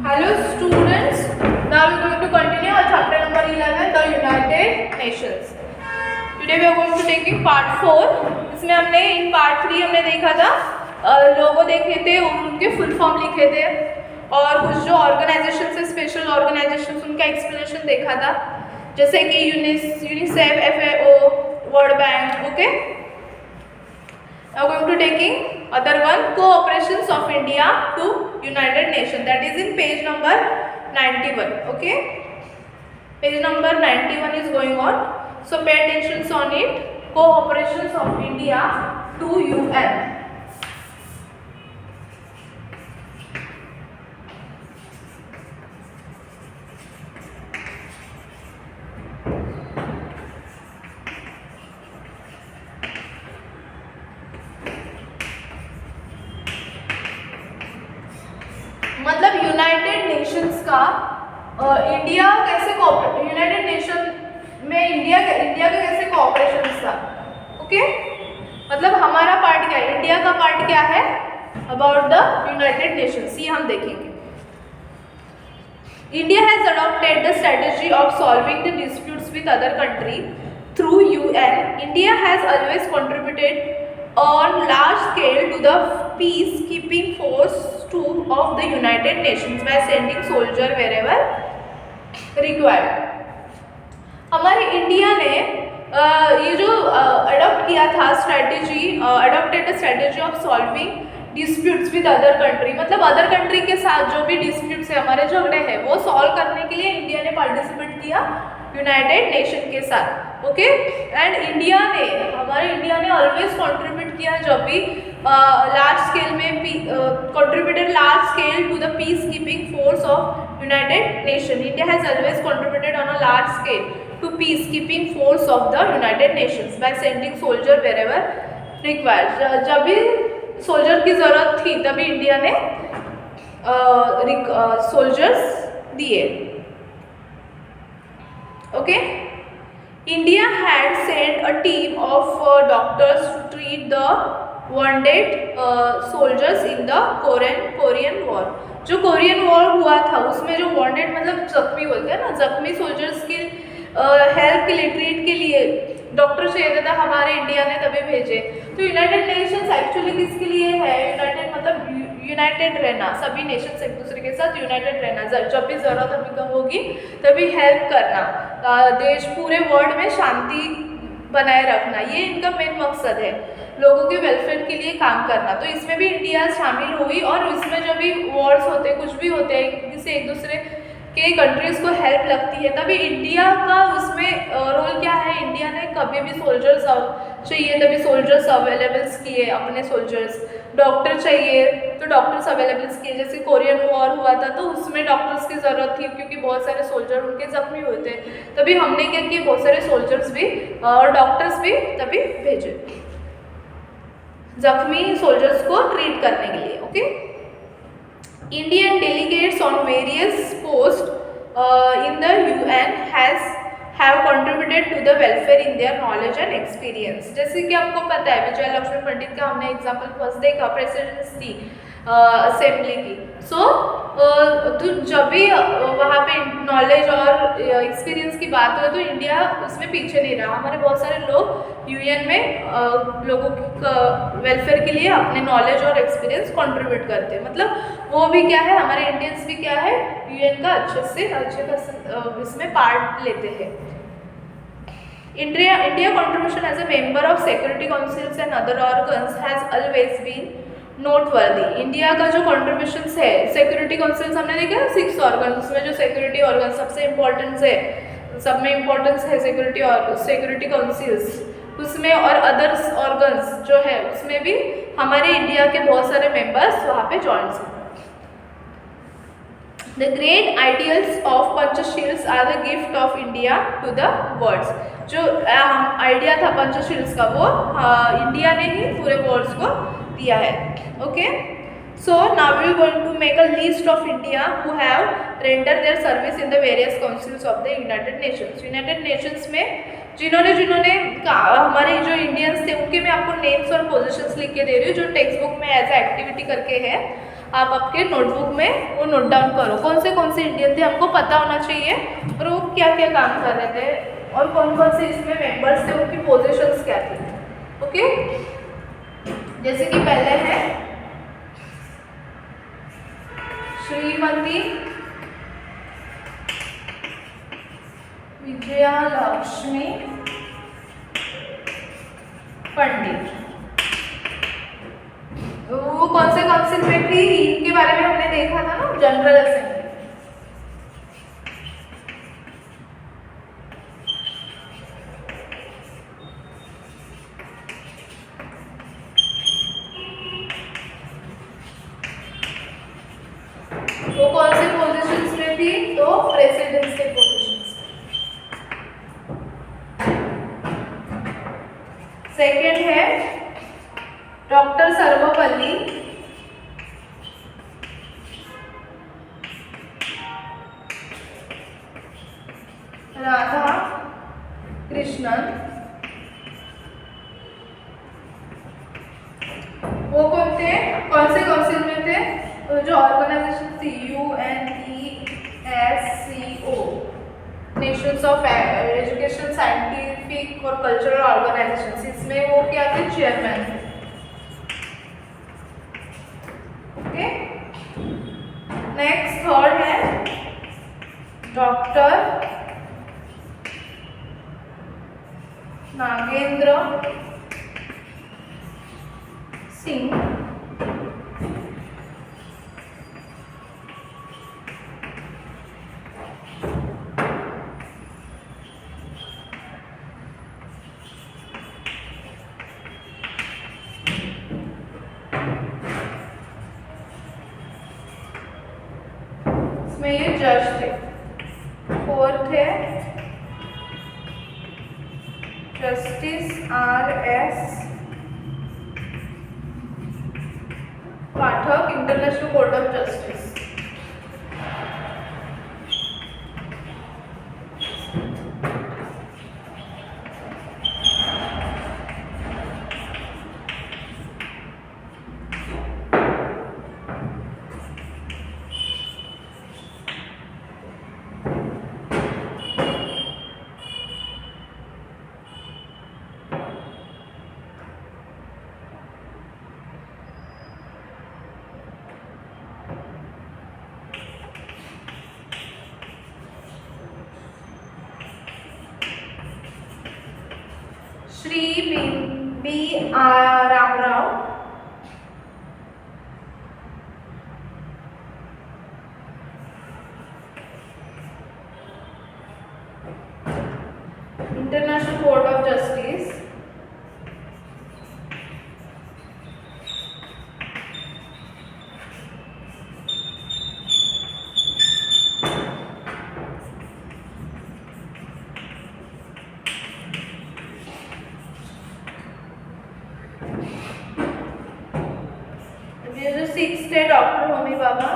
Hello students, now we are going to continue our chapter number 11, the United Nations. Today we are going to taking part 4. इसमें हमने इन part 3 हमने देखा था, लोगो देखे थे, उनके फुल फॉर्म लिखे थे और कुछ जो ऑर्गेनाइजेशन से स्पेशल ऑर्गेनाइजेशन उनका एक्सप्लेनेशन देखा था, जैसे कि UNICEF, FAO, world bank. Okay, now going to taking other one, cooperations of India to United Nations, that is in page number 91. Okay, page number 91 is going on, so pay attention on it. Cooperations of India to UN. मतलब United Nations का India कैसे United nation में India का कैसे cooperation था. Okay, मतलब हमारा part क्या है, इंडिया का पार्ट क्या है अबाउट द यूनाइटेड नेशंस, ये हम देखेंगे. India has adopted the strategy of solving the disputes with other country through UN. India has always contributed on large scale to the peacekeeping force of the United Nations by sending soldier wherever required. हमारे India ने ये जो adopt किया था strategy, adopted the strategy of solving disputes with other country, मतलब other country के साथ जो भी डिस्प्यूट्स है, हमारे झगड़े हैं, वो सॉल्व करने के लिए इंडिया ने पार्टिसिपेट किया यूनाइटेड नेशन के साथ. ओके, एंड हमारे इंडिया ने ऑलवेज कंट्रीब्यूट किया जब भी लार्ज स्केल में contributed large scale to the peace keeping force of United Nation. India has always contributed on a large scale to peace keeping force of the United Nations by sending soldier wherever required. जब भी soldier की ज़रूरत थी तभी India ने soldiers दिए. Okay, India had sent a team of doctors to treat the wounded soldiers in the Korean War. जो Korean war हुआ था उसमें जो wounded मतलब जख्मी बोलते हैं ना, जख्मी सोल्जर्स की हेल्प के लिए, ट्रीट के लिए डॉक्टर चाहिए था, हमारे इंडिया ने तभी भेजे. तो यूनाइटेड नेशंस एक्चुअली किसके लिए है, यूनाइटेड मतलब यूनाइटेड रहना, सभी नेशंस एक दूसरे के साथ यूनाइटेड रहना, जब भी ज़रूरत अभी कम होगी तभी हेल्प करना, देश पूरे वर्ल्ड में शांति बनाए रखना, ये इनका मेन मकसद है, लोगों के वेलफेयर के लिए काम करना. तो इसमें भी इंडिया शामिल हुई और इसमें जो भी वॉर्स होते हैं, कुछ भी होते हैं, जिससे एक दूसरे के कंट्रीज़ को हेल्प लगती है, तभी इंडिया का उसमें रोल क्या है, इंडिया ने कभी भी सोल्जर्स चाहिए तभी सोल्जर्स अवेलेबल्स किए, अपने सोल्जर्स. डॉक्टर चाहिए तो डॉक्टर्स अवेलेबल्स किए, जैसे कोरियन वॉर हुआ था तो उसमें डॉक्टर्स की ज़रूरत थी क्योंकि बहुत सारे सोल्जर उनके जख्मी हुए थे, तभी हमने क्या किया, बहुत सारे सोल्जर्स भी और डॉक्टर्स भी तभी भेजे जख्मी सोल्जर्स को ट्रीट करने के लिए. Okay, Indian delegates on various posts in the UN have contributed to the welfare in their knowledge and experience. जैसे कि आपको पता है विजय लक्ष्मी पंडित का हमने एग्जाम्पल फर्स्ट देखा, प्रेसिडेंस थी असेंबली की. तो जब भी वहाँ पे नॉलेज और एक्सपीरियंस की बात हो तो इंडिया उसमें पीछे नहीं रहा. हमारे बहुत सारे लोग UN में लोगों के वेलफेयर के लिए अपने नॉलेज और एक्सपीरियंस कंट्रीब्यूट करते हैं. मतलब वो भी क्या है, हमारे इंडियंस भी क्या है, UN का अच्छे इसमें पार्ट लेते हैं. India contribution as a member of Security Councils and other organs has always been noteworthy. India का जो कॉन्ट्रीब्यूशंस है, सिक्योरिटी काउंसिल्स हमने देखा है 6 ऑर्गन, उसमें जो सिक्योरिटी ऑर्गन सबसे इम्पोर्टेंस है, सब में इम्पोर्टेंस है सिक्योरिटी काउंसिल्स उसमें, और अदर्स ऑर्गन्स जो है उसमें भी हमारे इंडिया के बहुत सारे मेंबर्स वहाँ पे ज्वाइन हैं. The great ideals of Panchsheels are the gift of India to the world. जो आइडिया था पंचशील्स का वो इंडिया ने ही पूरे वर्ल्ड को दिया है. Okay, so now we are going to make a list of India who have render their service in the various councils of the United Nations. United Nations में जिन्होंने हमारे जो इंडियंस थे उनके मैं आपको नेम्स और पोजीशंस लिख के दे रही हूँ, जो टेक्स्ट बुक में एज ए एक्टिविटी करके है. आप आपके नोटबुक में वो नोट डाउन करो, कौन से इंडियन थे हमको पता होना चाहिए और वो क्या क्या काम कर रहे थे और कौन कौन से इसमें मेंबर्स थे, उनकी पोजीशंस क्या थी। ओके, जैसे कि पहले है श्रीमती विजयालक्ष्मी पंडित। वो कौन से काउंसिल में थी, इनके बारे में हमने देखा था ना, जनरल असेंबली। वो कौन से पोजीशंस में थी, तो प्रेसिडेंट्स के पोजीशंस। सेकेंड है डॉक्टर सर्वपल्ली राधा कृष्णन। वो कौन थे, कौन से काउंसिल में थे, तो जो ऑर्गेनाइजेशन थी UNESCO, nations of education scientific और कल्चरल ऑर्गेनाइजेशन, इसमें वो क्या थे, चेयरमैन थे। ओके, नेक्स्ट थर्ड है डॉक्टर नागेंद्र सिंह इसमें ये जज थे। फोर्थ है justice RS Pathak, international court of justice. Shri B Ramrao, international court of justice. ये जो सिक्स्थ है doctor Homi Bhabha,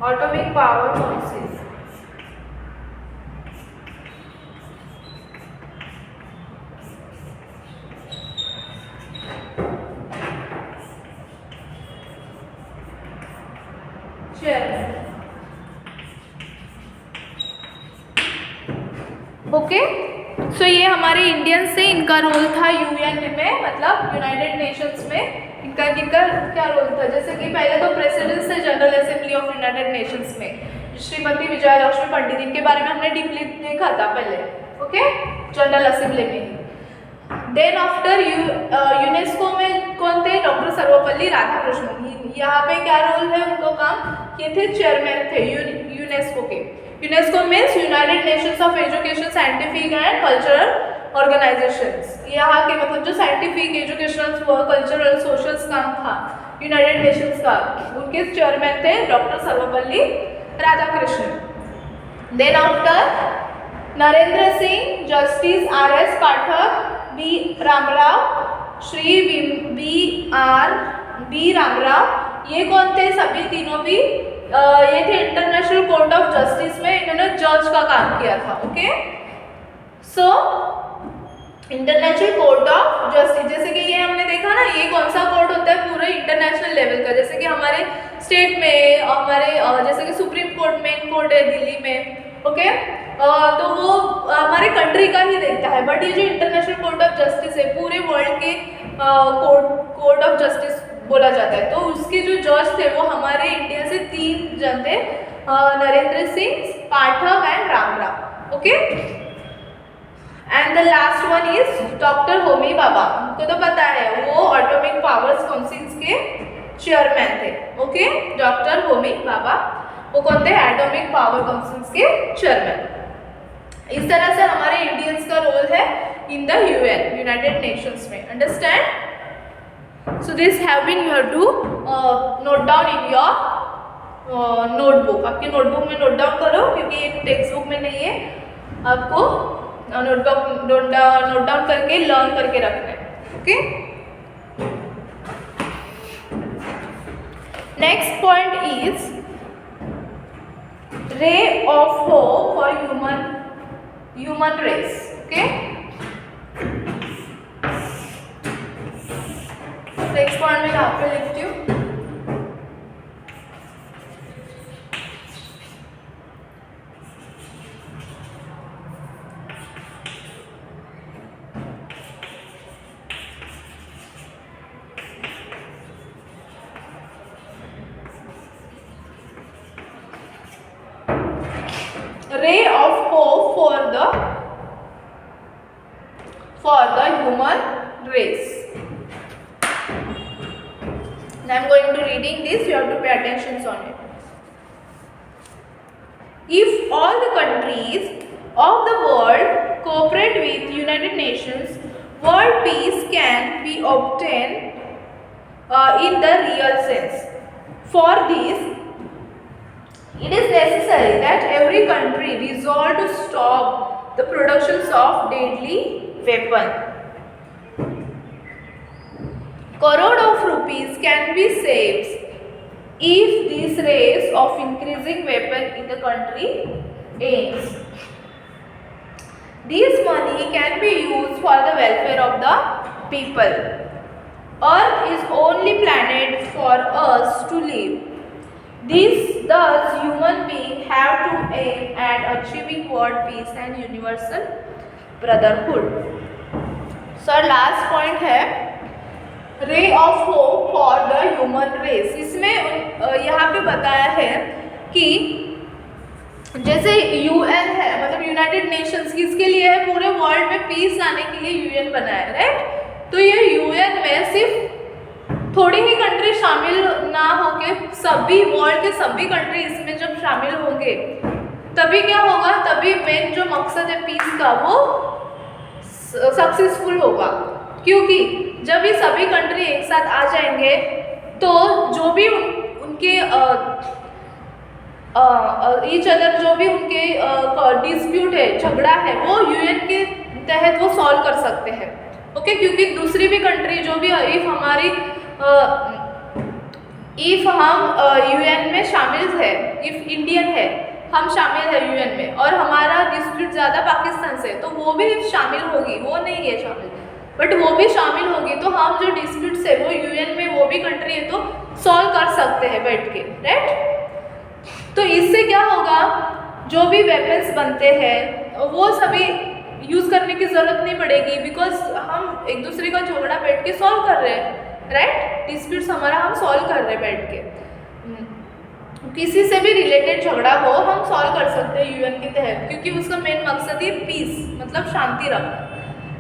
atomic power council. Chairman. Okay, so ये हमारे इंडियन से इनका रोल था यूएन में, मतलब यूनाइटेड नेशंस में इनका क्या रोल था। जैसे कि पहले तो प्रेसिडेंट थे general assembly of United Nations में, श्रीमती विजयालक्ष्मी पंडित, इनके बारे में हमने डीपली देखा था पहले। ओके, जनरल असेंबली में। देन आफ्टर यूनेस्को में कौन थे, डॉक्टर सर्वपल्ली राधाकृष्णन। यहाँ पे क्या रोल है उनको काम, ये थे चेयरमैन थे यूनेस्को के। UNESCO means United Nations of education scientific and cultural organisations. यहाँ के मतलब जो साइंटिफिक एजुकेशन कल्चरल सोशल काम था यूनाइटेड नेशंस का, उनके चेयरमैन थे doctor Sarvepalli Radhakrishnan. Then after Narendra Singh, justice RS Pathak, B Ramrao, Shri B Ramrao, ये कौन थे, सभी तीनों भी ये थे इंटरनेशनल कोर्ट ऑफ जस्टिस में, इन्होंने जज का काम किया था। Okay, so international court of justice, जैसे कि ये हमने देखा ना, ये कौन सा कोर्ट होता है, पूरे इंटरनेशनल लेवल का। जैसे कि हमारे स्टेट में, हमारे जैसे कि सुप्रीम कोर्ट मेन कोर्ट है दिल्ली में, ओके, तो वो हमारे कंट्री का ही देखता है। बट ये जो इंटरनेशनल कोर्ट ऑफ जस्टिस है, पूरे वर्ल्ड के कोर्ट ऑफ जस्टिस बोला जाता है। तो उसके जो जज थे वो हमारे इंडिया से 3 जन थे, Narendra Singh, Pathak and Ramrao, okay. And the last one is doctor Homi Bhabha. उनको तो पता है, वो एटॉमिक पावर्स काउंसिल के चेयरमैन थे, ओके। डॉक्टर होमी भाभा वो कौन थे, एटॉमिक पावर काउंसिल के चेयरमैन। इस तरह से हमारे इंडियंस का रोल है in the UN, United Nations में, understand. So this have been, you have to note down in your notebook. आपकी नोटबुक में नोट डाउन करो, क्योंकि ये टेक्स्ट बुक में नहीं है, आपको नोट डाउन करके लर्न करके रखना है, okay. Next point is ray of hope for human race, okay. Next point में यहाँ पे लिखती हूँ, ray of hope for the human race. Now I am going to reading this, you have to pay attention on it. If all the countries of the world cooperate with United Nations, world peace can be obtained in the real sense. For this, it is necessary that every country resolve to stop the productions of deadly weapon. Crore of rupees can be saved if this race of increasing weapon in the country ends. This money can be used for the welfare of the people. Earth is only planet for us to live. Thus, human beings have to aim at achieving world peace and universal brotherhood. So, last point है ray of hope for the human race. इसमें यहाँ पे बताया है कि जैसे UN है, मतलब यूनाइटेड नेशंस, किसके लिए है, पूरे वर्ल्ड में पीस लाने के लिए यूएन बनाया, राइट। तो ये यूएन में सिर्फ थोड़ी ही कंट्री शामिल ना होके सभी वर्ल्ड के सभी कंट्री इसमें जब शामिल होंगे तभी क्या होगा, तभी मेन जो मकसद है पीस का वो सक्सेसफुल होगा। क्योंकि जब ये सभी कंट्री एक साथ आ जाएंगे तो जो भी उनके ईच अदर जो भी उनके डिस्प्यूट है, झगड़ा है, वो यूएन के तहत वो सॉल्व कर सकते हैं, ओके। क्योंकि दूसरी भी कंट्री जो भी इफ हम यूएन में शामिल है, इफ इंडियन है, हम शामिल है यूएन में और हमारा डिस्प्यूट ज़्यादा पाकिस्तान से, तो वो भी शामिल होगी, वो नहीं है शामिल, बट वो भी शामिल होगी, तो हम जो डिस्प्यूट्स है वो यूएन में वो भी कंट्री है तो सॉल्व कर सकते हैं बैठ के, राइट। तो इससे क्या होगा, जो भी वेपन्स बनते हैं वो सभी यूज़ करने की ज़रूरत नहीं पड़ेगी, बिकॉज हम एक दूसरे का झगड़ा बैठ के सॉल्व कर रहे हैं, राइट। डिस्प्यूट्स हमारा हम सॉल्व कर रहे हैं बैठ के, किसी से भी रिलेटेड झगड़ा हो हम सॉल्व कर सकते हैं यूएन के तहत, क्योंकि उसका मेन मकसद ही पीस, मतलब शांति रखना,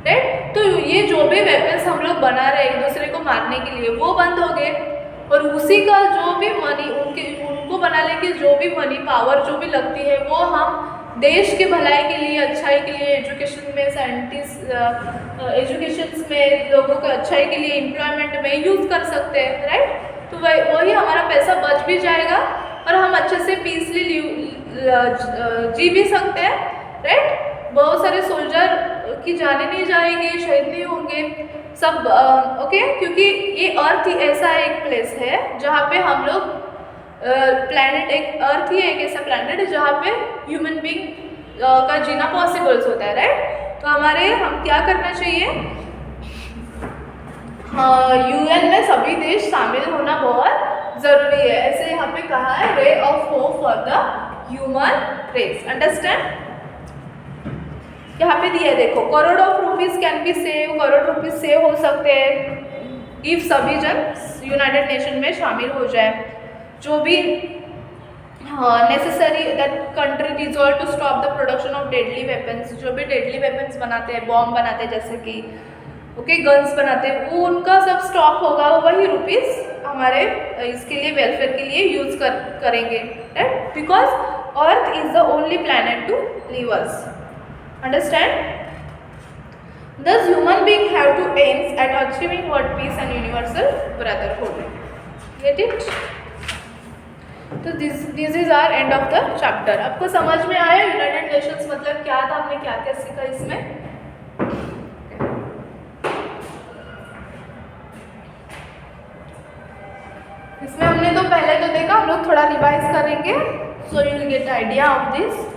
राइट। तो ये जो भी वेपन्स हम लोग बना रहे हैं एक दूसरे को मारने के लिए वो बंद हो गए, और उसी का जो भी मनी उनको बनाने की जो भी मनी पावर जो भी लगती है वो हम देश के भलाई के लिए, अच्छाई के लिए, एजुकेशन में, एजुकेशन में लोगों के अच्छाई के लिए, एम्प्लॉयमेंट में यूज़ कर सकते हैं, राइट। तो वही हमारा पैसा बच भी जाएगा और हम अच्छे से पीसली जी भी सकते हैं, राइट। बहुत सारे सोल्जर की जाने नहीं जाएंगे, शहीद नहीं होंगे सब, ओके। क्योंकि ये अर्थ ही ऐसा एक प्लेस है जहाँ पे हम लोग प्लैनेट, एक अर्थ ही एक ऐसा प्लैनेट है जहाँ पे ह्यूमन बीइंग का जीना पॉसिबल्स होता है, राइट। तो हम क्या करना चाहिए, यूएन में सभी देश शामिल होना बहुत ज़रूरी है। ऐसे यहाँ पे कहा है ray of hope for the human race. Understand? यहाँ पे दिया है देखो, crore of rupees can be save, crore rupees save हो सकते हैं इफ सभी जन यूनाइटेड नेशन में शामिल हो जाए। जो भी necessary that country resolve to stop the production of deadly weapons, जो भी डेडली वेपन्स बनाते हैं, बॉम्ब बनाते हैं, जैसे कि गन्स बनाते हैं, वो उनका सब स्टॉक होगा, वही रुपीस हमारे इसके लिए वेलफेयर के लिए यूज करेंगे, right? Because earth is the only planet to live us. Understand? Thus human being have to aims at achieving world peace and universal brotherhood. Get it? तो this is our end of the chapter. आपको समझ में आया United Nations मतलब क्या था, हमने क्या क्या सीखा इसमें? इसमें हमने तो पहले तो देखा, हम लोग थोड़ा रिवाइज करेंगे, so you will get idea of this.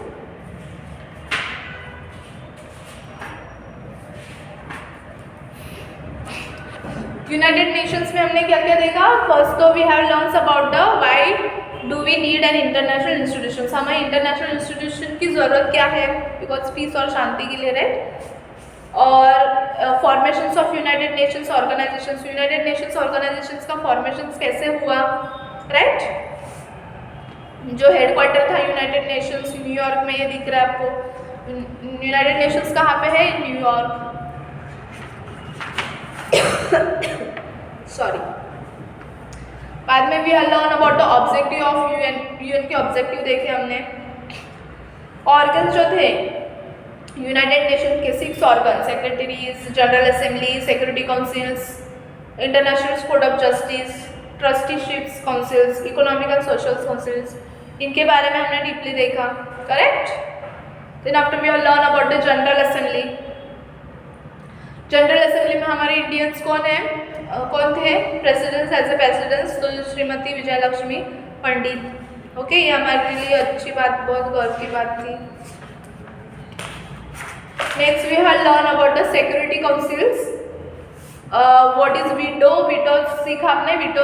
United Nations में हमने क्या क्या देखा? फर्स्ट तो we have learns about the why do we need an international institution, हमें इंटरनेशनल इंस्टीट्यूशन की ज़रूरत क्या है, बिकॉज पीस और शांति के लिए, राइट? और formations of United Nations organisations, United Nations organisations का फॉर्मेशंस कैसे हुआ, राइट? जो हेडक्वार्टर था यूनाइटेड नेशंस न्यूयॉर्क में, ये दिख रहा है आपको। यूनाइटेड नेशंस कहाँ पे है? न्यूयॉर्क। सॉरी। बाद में भी learn about the objective of UN, UN के ऑब्जेक्टिव देखे हमने। ऑर्गन्स जो थे यूनाइटेड नेशन के 6 organ, secretaries, general assembly, security councils, international code of justice, trusteeships councils, economic and social councils, इनके बारे में हमने डीपली देखा, correct? Then after we learn about the general assembly. General assembly में हमारे इंडियंस कौन थे? प्रेसिडेंट्स, एज ए प्रेसिडेंट्स तो श्रीमती विजयलक्ष्मी पंडित। ओके, ये हमारे लिए अच्छी बात, बहुत गर्व की बात थी। Next we have learn about the security councils. What is veto? Veto सीखा आपने। वीटो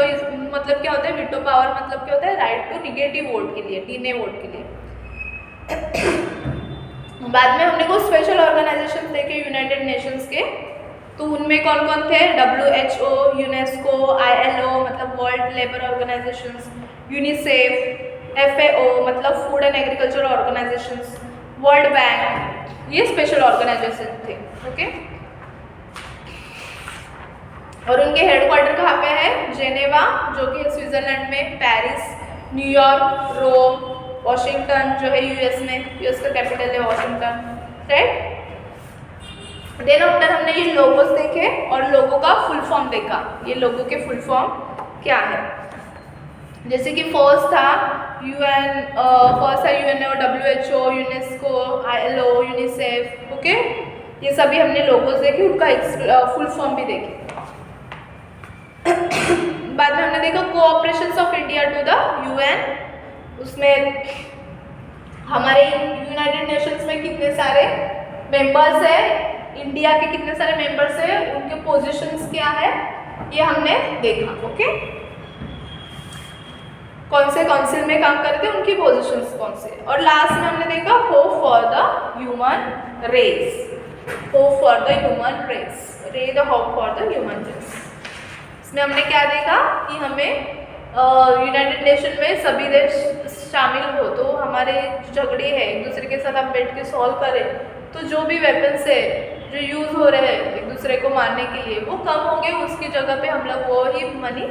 मतलब क्या होता है? वीटो पावर मतलब क्या होता है? राइट टू निगेटिव वोट के लिए, डीने वोट के लिए। बाद में हमने को स्पेशल ऑर्गेनाइजेशन देखे यूनाइटेड नेशंस के, तो उनमें कौन कौन थे? WHO, यूनेस्को, ILO मतलब world labour organisations, UNICEF, FAO मतलब food and agriculture organisations, world bank, ये स्पेशल ऑर्गेनाइजेशन थे। ओके, और उनके हेडक्वार्टर कहाँ पे है? जेनेवा, जो कि स्विट्जरलैंड में, पेरिस, न्यूयॉर्क, रोम, वॉशिंगटन जो है यूएस में, यूएस का कैपिटल है वॉशिंगटन, राइट? देन आफ्टर हमने ये लोगोस देखे और लोगों का फुल फॉर्म देखा। ये लोगों के फुल फॉर्म क्या है? जैसे कि फर्स्ट था यूएन, फर्स्ट है UNO, WHO, UNESCO, ILO, UNICEF. Okay, ये सभी हमने लोगोस देखे, उनका फुल फॉर्म भी देखे। बाद में हमने देखा cooperations of India to the UN. उसमें हमारे यूनाइटेड नेशंस में कितने सारे मेंबर्स है, इंडिया के कितने सारे मेंबर्स है, उनके पोजीशंस क्या है, ये हमने देखा। ओके, कौन से काउंसिल में काम करते हैं, उनकी पोजीशंस कौन से। और लास्ट में हमने देखा hope for the human race, hope for the human race, ray the hope for the human race. इसमें हमने क्या देखा कि हमें यूनाइटेड नेशन में सभी देश शामिल हो, तो हमारे झगड़े हैं एक दूसरे के साथ हम बैठ के सॉल्व करें, तो जो भी वेपन्स है जो यूज़ हो रहे हैं एक दूसरे को मारने के लिए, वो कम होंगे। उसकी जगह पे हम लोग वो ही मनी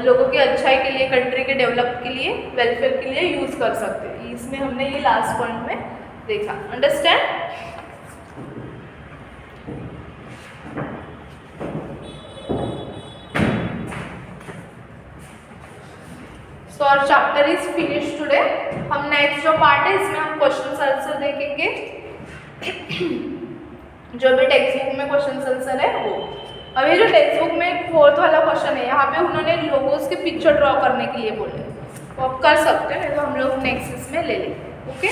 लोगों के अच्छाई के लिए, कंट्री के डेवलप के लिए, वेलफेयर के लिए यूज़ कर सकते हैं। इसमें हमने ये लास्ट पॉइंट में देखा। Understand? So our chapter is finish today. हम नेक्स्ट जो पार्ट है इसमें हम क्वेश्चन आंसर देखेंगे। जो भी टेक्स्ट बुक में क्वेश्चन आंसर है वो। अब ये जो टेक्स्ट बुक में 4th वाला क्वेश्चन है, यहाँ पे उन्होंने लोगोस के पिक्चर ड्रॉ करने के लिए बोले, तो आप कर सकते हैं, नहीं तो हम लोग नेक्स्ट इसमें ले लेंगे। ओके।